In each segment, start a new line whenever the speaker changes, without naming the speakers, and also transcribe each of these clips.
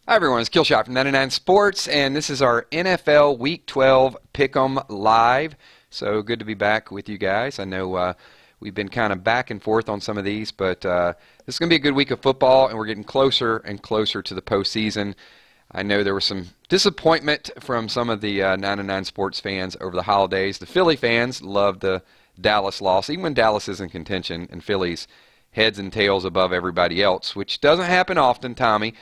Hi everyone, it's Killshot from 99 Sports, and this is our NFL Week 12 Pick'em Live. So good to be back with you guys. I know we've been kind of back and forth on some of these, but this is going to be a good week of football, and we're getting closer and closer to the postseason. I know there was some disappointment from some of the 99 Sports fans over the holidays. The Philly fans loved the Dallas loss, even when Dallas is in contention, and Philly's heads and tails above everybody else, which doesn't happen often, Tommy.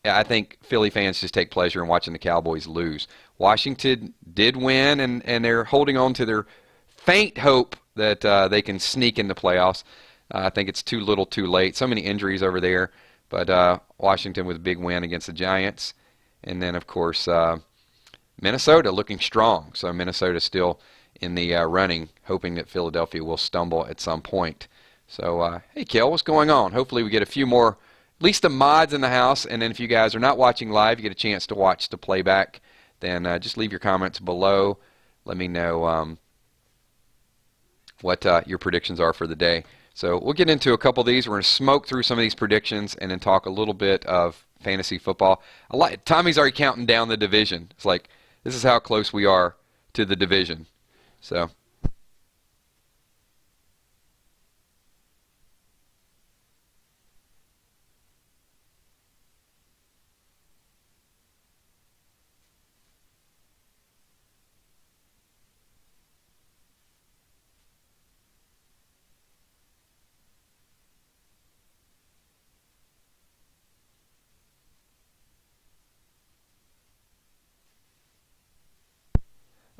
I think Philly fans just take pleasure in watching the Cowboys lose. Washington did win, and they're holding on to their faint hope that they can sneak in the playoffs. I think it's too little too late. So many injuries over there. But Washington with a big win against the Giants. And then, of course, Minnesota looking strong. So Minnesota still in the running, hoping that Philadelphia will stumble at some point. So, hey, Kel, what's going on? Hopefully we get a few more, at least the mods in the house, and then if you guys are not watching live, you get a chance to watch the playback, then just leave your comments below. Let me know what your predictions are for the day. So we'll get into a couple of these. We're going to smoke through some of these predictions and then talk a little bit of fantasy football. Tommy's already counting down the division. It's like, this is how close we are to the division. So...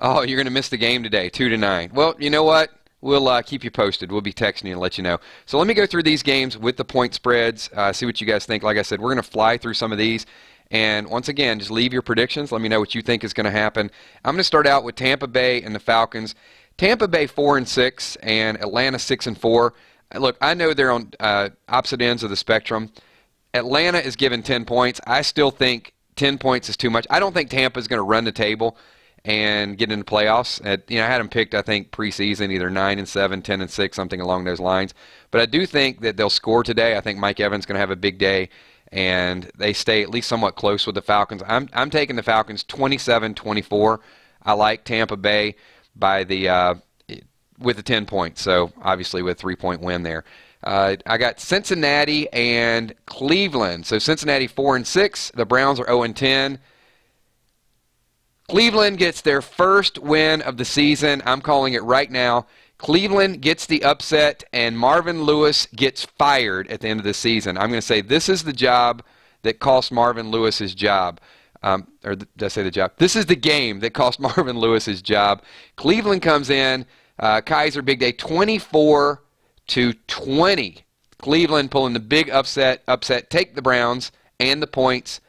Oh, you're going to miss the game today, 2 to 9. Well, you know what? We'll keep you posted. We'll be texting you and let you know. So let me go through these games with the point spreads, see what you guys think. Like I said, we're going to fly through some of these. And once again, just leave your predictions. Let me know what you think is going to happen. I'm going to start out with Tampa Bay and the Falcons. Tampa Bay 4-6 and Atlanta 6-4. Look, I know they're on opposite ends of the spectrum. Atlanta is given 10 points. I still think 10 points is too much. I don't think Tampa is going to run the table and get into playoffs. I had them picked, I think, preseason, either 9-7, 10-6, something along those lines. But I do think that they'll score today. I think Mike Evans is going to have a big day, and they stay at least somewhat close with the Falcons. I'm taking the Falcons 27-24. I like Tampa Bay by with the 10 points, so obviously with a 3-point win there. I got Cincinnati and Cleveland. So Cincinnati 4-6. The Browns are 0-10. Cleveland gets their first win of the season. I'm calling it right now. Cleveland gets the upset, and Marvin Lewis gets fired at the end of the season. I'm going to say this is the job that cost Marvin Lewis his job. Or did I say the job? This is the game that cost Marvin Lewis his job. Cleveland comes in. Kaiser, big day, 24-20. Cleveland pulling the big upset. Take the Browns and the points.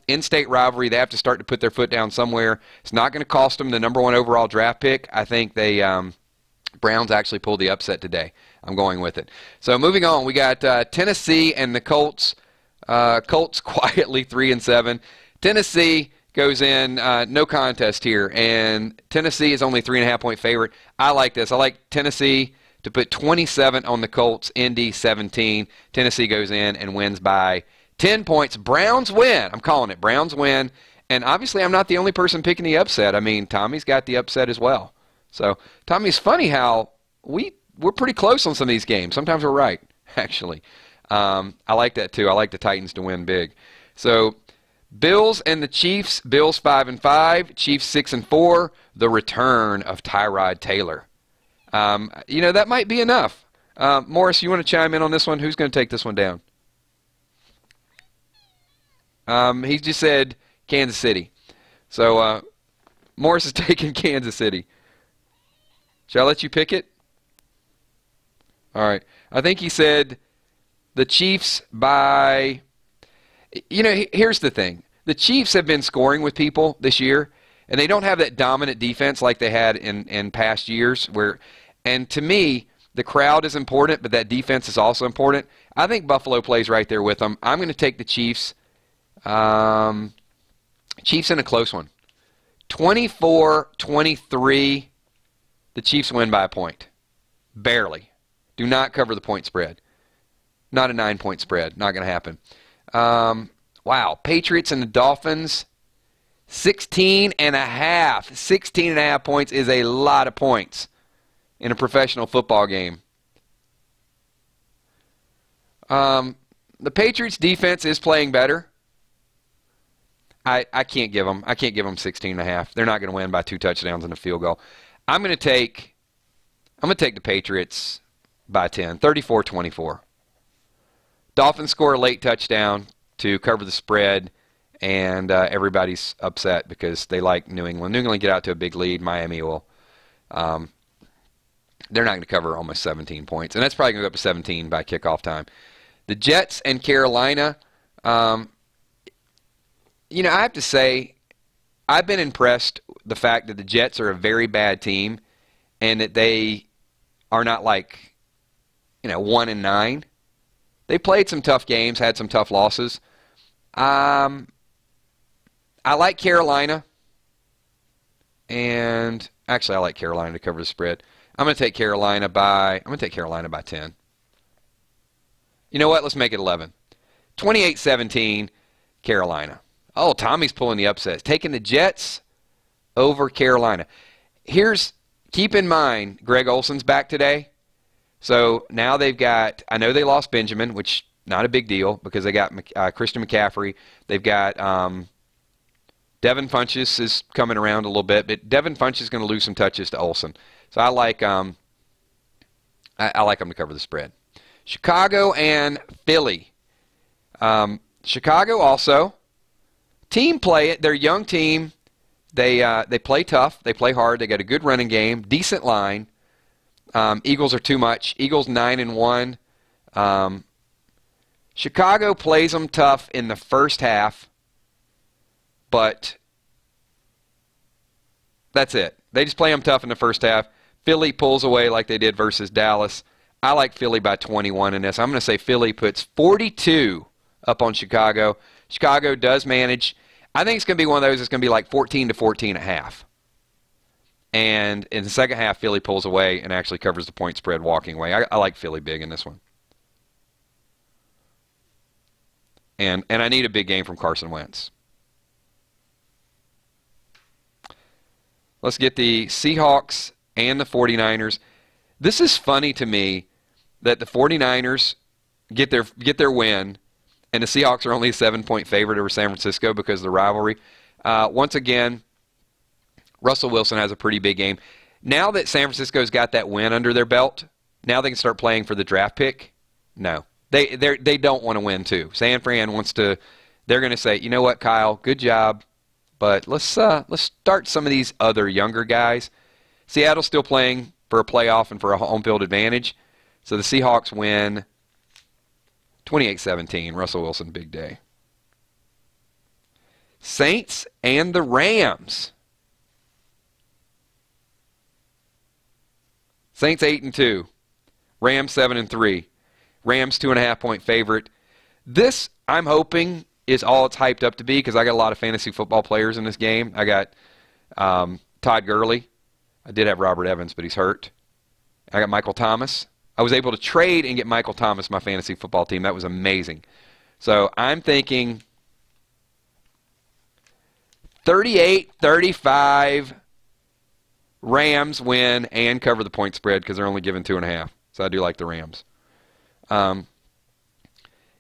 In-state rivalry, they have to start to put their foot down somewhere. It's not going to cost them the #1 overall draft pick. I think they Browns actually pulled the upset today. I'm going with it. So moving on, we got Tennessee and the Colts. Colts quietly 3-7. Tennessee goes in no contest here, and Tennessee is only 3.5-point favorite. I like this. I like Tennessee to put 27 on the Colts. Indy 17. Tennessee goes in and wins by 10 points. Browns win. I'm calling it. Browns win. And obviously I'm not the only person picking the upset. I mean, Tommy's got the upset as well. So, Tommy, it's funny how we're pretty close on some of these games. Sometimes we're right, actually. I like that too. I like the Titans to win big. So, Bills and the Chiefs. Bills 5-5. Chiefs 6-4. The return of Tyrod Taylor. That might be enough. Morris, you want to chime in on this one? Who's going to take this one down? He just said Kansas City. So Morris is taking Kansas City. Shall I let you pick it? All right. I think he said the Chiefs by... here's the thing. The Chiefs have been scoring with people this year, and they don't have that dominant defense like they had in past years. And to me, the crowd is important, but that defense is also important. I think Buffalo plays right there with them. I'm going to take the Chiefs. Chiefs in a close one. 24-23. The Chiefs win by a point. Barely. Do not cover the point spread. Not a 9-point spread. Not going to happen. Wow, Patriots and the Dolphins, 16 and a half. 16 and a half points is a lot of points in a professional football game. The Patriots defense is playing better. I can't give them 16 and a half. They're not going to win by 2 touchdowns and a field goal. I'm going to take the Patriots by 10, 34-24. Dolphins score a late touchdown to cover the spread, and everybody's upset because they like New England. New England get out to a big lead. Miami will. They're not going to cover almost 17 points, and that's probably going to go up to 17 by kickoff time. The Jets and Carolina, I have to say, I've been impressed with the fact that the Jets are a very bad team and that they are not 1-9. They played some tough games, had some tough losses. I like Carolina, and actually I like Carolina to cover the spread. I'm going to take Carolina by 10. You know what? Let's make it 11. 28-17, Carolina. Oh, Tommy's pulling the upsets. Taking the Jets over Carolina. Keep in mind, Greg Olson's back today. So now they've got, I know they lost Benjamin, which not a big deal because they got Christian McCaffrey. They've got Devin Funchess is coming around a little bit, but Devin Funchess is going to lose some touches to Olson. So I like them to cover the spread. Chicago and Philly. Chicago also. Team play it. They're a young team. They play tough. They play hard. They got a good running game. Decent line. Eagles are too much. Eagles 9-1. Chicago plays them tough in the first half, but that's it. They just play them tough in the first half. Philly pulls away like they did versus Dallas. I like Philly by 21 in this. I'm going to say Philly puts 42 up on Chicago. Chicago does manage. I think it's going to be one of those that's going to be like 14-14 at half. And in the second half, Philly pulls away and actually covers the point spread walking away. I like Philly big in this one. And I need a big game from Carson Wentz. Let's get the Seahawks and the 49ers. This is funny to me that the 49ers get their win and the Seahawks are only a 7-point favorite over San Francisco because of the rivalry. Once again, Russell Wilson has a pretty big game. Now that San Francisco's got that win under their belt, now they can start playing for the draft pick? No. They don't want to win too. San Fran wants to. They're going to say, you know what, Kyle, good job, but let's start some of these other younger guys. Seattle's still playing for a playoff and for a home field advantage, so the Seahawks win 28-17. Russell Wilson, big day. Saints and the Rams. Saints 8-2. Rams 7-3. Rams 2.5-point favorite. This, I'm hoping, is all it's hyped up to be because I got a lot of fantasy football players in this game. I got Todd Gurley. I did have Robert Evans, but he's hurt. I got Michael Thomas. I was able to trade and get Michael Thomas, my fantasy football team. That was amazing. So I'm thinking 38-35. Rams win and cover the point spread because they're only given 2.5. So I do like the Rams.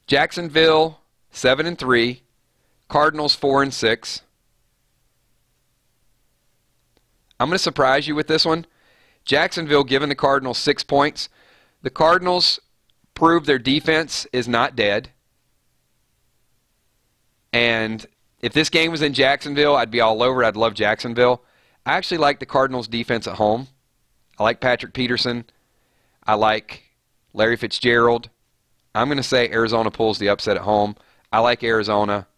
Jacksonville 7-3. Cardinals 4-6. I'm going to surprise you with this one. Jacksonville giving the Cardinals 6 points. The Cardinals prove their defense is not dead. And if this game was in Jacksonville, I'd be all over it. I'd love Jacksonville. I actually like the Cardinals' defense at home. I like Patrick Peterson. I like Larry Fitzgerald. I'm going to say Arizona pulls the upset at home. I like Arizona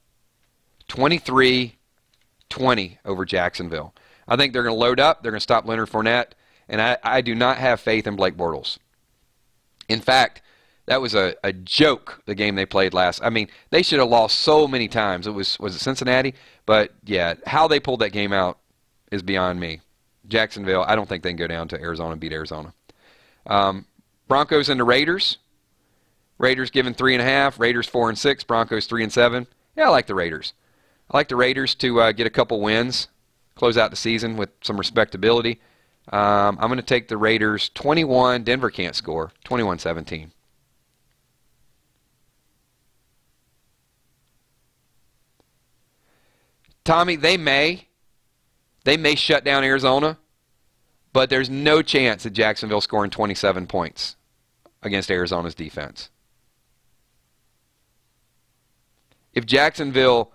23-20 over Jacksonville. I think they're going to load up. They're going to stop Leonard Fournette. And I do not have faith in Blake Bortles. In fact, that was a joke, the game they played last. I mean, they should have lost so many times. Was it Cincinnati? But, yeah, how they pulled that game out is beyond me. Jacksonville, I don't think they can go down to Arizona and beat Arizona. Broncos and the Raiders. Raiders given 3.5. Raiders 4-6. Broncos 3-7. Yeah, I like the Raiders. I like the Raiders to get a couple wins, close out the season with some respectability. I'm going to take the Raiders 21. Denver can't score. 21-17. Tommy, they may shut down Arizona, but there's no chance of Jacksonville scoring 27 points against Arizona's defense. If Jacksonville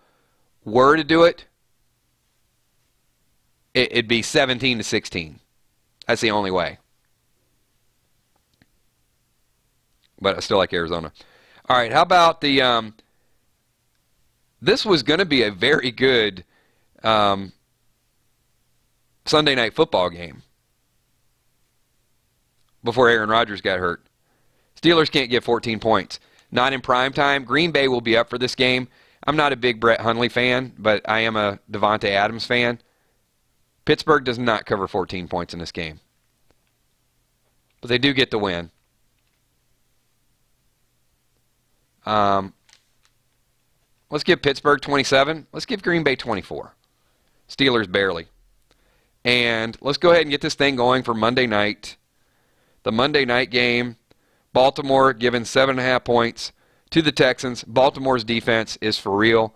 were to do it, it'd be 17-16. That's the only way. But I still like Arizona. All right, how about the this was going to be a very good Sunday night football game before Aaron Rodgers got hurt. Steelers can't get 14 points. Not in prime time. Green Bay will be up for this game. I'm not a big Brett Hundley fan, but I am a Devontae Adams fan. Pittsburgh does not cover 14 points in this game. But they do get the win. Let's give Pittsburgh 27. Let's give Green Bay 24. Steelers barely. And let's go ahead and get this thing going for Monday night. The Monday night game, Baltimore given 7.5 points to the Texans. Baltimore's defense is for real.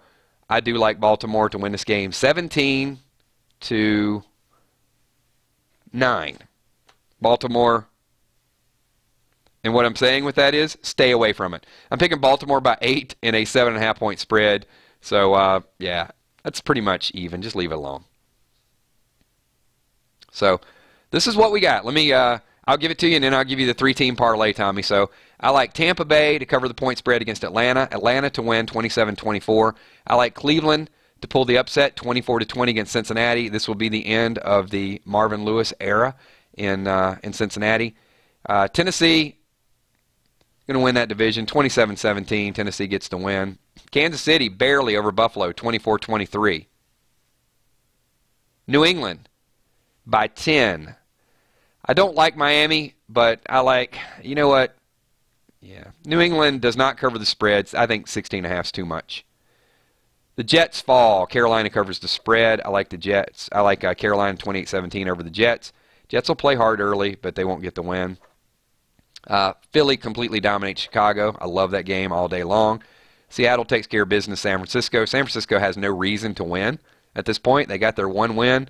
I do like Baltimore to win this game 17-9. Baltimore. And what I'm saying with that is stay away from it. I'm picking Baltimore by 8 in a 7.5 point spread. So, yeah, that's pretty much even. Just leave it alone. So, this is what we got. Let me, I'll give it to you, and then I'll give you the 3-team parlay, Tommy. So, I like Tampa Bay to cover the point spread against Atlanta. Atlanta to win 27-24. I like Cleveland to pull the upset 24-20 against Cincinnati. This will be the end of the Marvin Lewis era in Cincinnati. Tennessee going to win that division 27-17. Tennessee gets the win. Kansas City barely over Buffalo 24-23. New England by 10. I don't like Miami, but I like, you know what? Yeah. New England does not cover the spreads. I think 16.5 is too much. The Jets fall. Carolina covers the spread. I like the Jets. I like Carolina 28-17 over the Jets. Jets will play hard early, but they won't get the win. Philly completely dominates Chicago. I love that game all day long. Seattle takes care of business San Francisco. San Francisco has no reason to win at this point. They got their one win.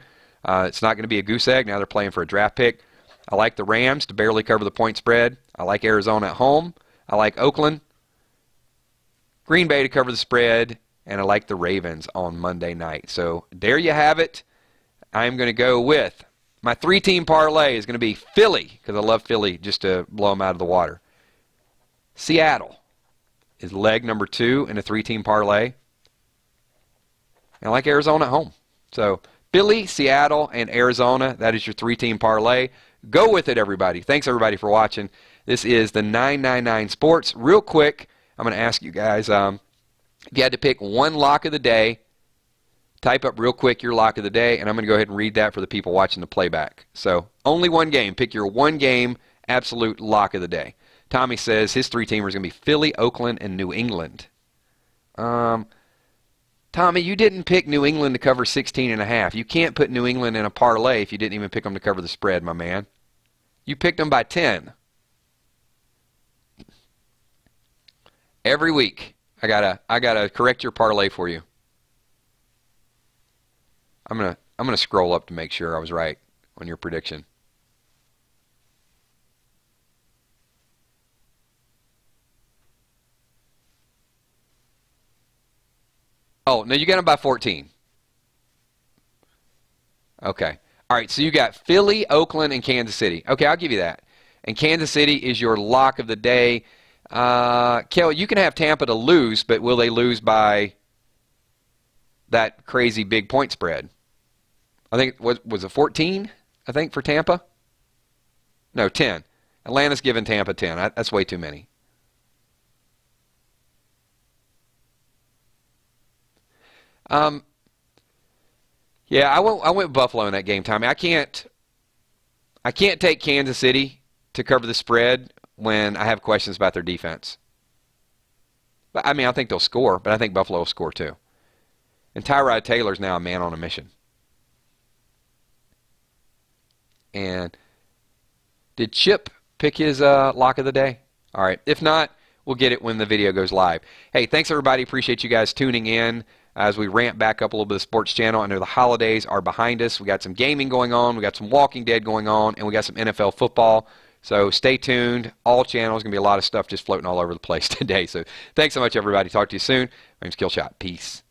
It's not going to be a goose egg. Now they're playing for a draft pick. I like the Rams to barely cover the point spread. I like Arizona at home. I like Oakland. Green Bay to cover the spread. And I like the Ravens on Monday night. So there you have it. I'm going to go with my 3-team parlay is going to be Philly, because I love Philly just to blow them out of the water. Seattle is leg number 2 in a 3-team parlay. And I like Arizona at home. So Philly, Seattle, and Arizona, that is your 3-team parlay. Go with it, everybody. Thanks, everybody, for watching. This is the 999 Sports. Real quick, I'm going to ask you guys, if you had to pick one lock of the day, type up real quick your lock of the day, and I'm going to go ahead and read that for the people watching the playback. So, only one game. Pick your one game absolute lock of the day. Tommy says his 3-teamer is going to be Philly, Oakland, and New England. Tommy, you didn't pick New England to cover 16.5. You can't put New England in a parlay if you didn't even pick them to cover the spread, my man. You picked them by 10. Every week, I gotta correct your parlay for you. I'm gonna scroll up to make sure I was right on your prediction. Oh, no, you got them by 14. Okay. All right, so you got Philly, Oakland, and Kansas City. Okay, I'll give you that. And Kansas City is your lock of the day. Kel, you can have Tampa to lose, but will they lose by that crazy big point spread? I think, was it 14, I think, for Tampa? No, 10. Atlanta's giving Tampa 10. That's way too many. Yeah, I went Buffalo in that game, Tommy. I can't take Kansas City to cover the spread when I have questions about their defense. But, I mean, I think they'll score, but I think Buffalo will score too. And Tyrod Taylor's now a man on a mission. And did Chip pick his lock of the day? All right. If not, we'll get it when the video goes live. Hey, thanks, everybody. Appreciate you guys tuning in as we ramp back up a little bit of the sports channel. I know the holidays are behind us. We got some gaming going on. We got some Walking Dead going on. And we got some NFL football. So stay tuned. All channels. Going to be a lot of stuff just floating all over the place today. So thanks so much, everybody. Talk to you soon. My name's Killshot. Peace.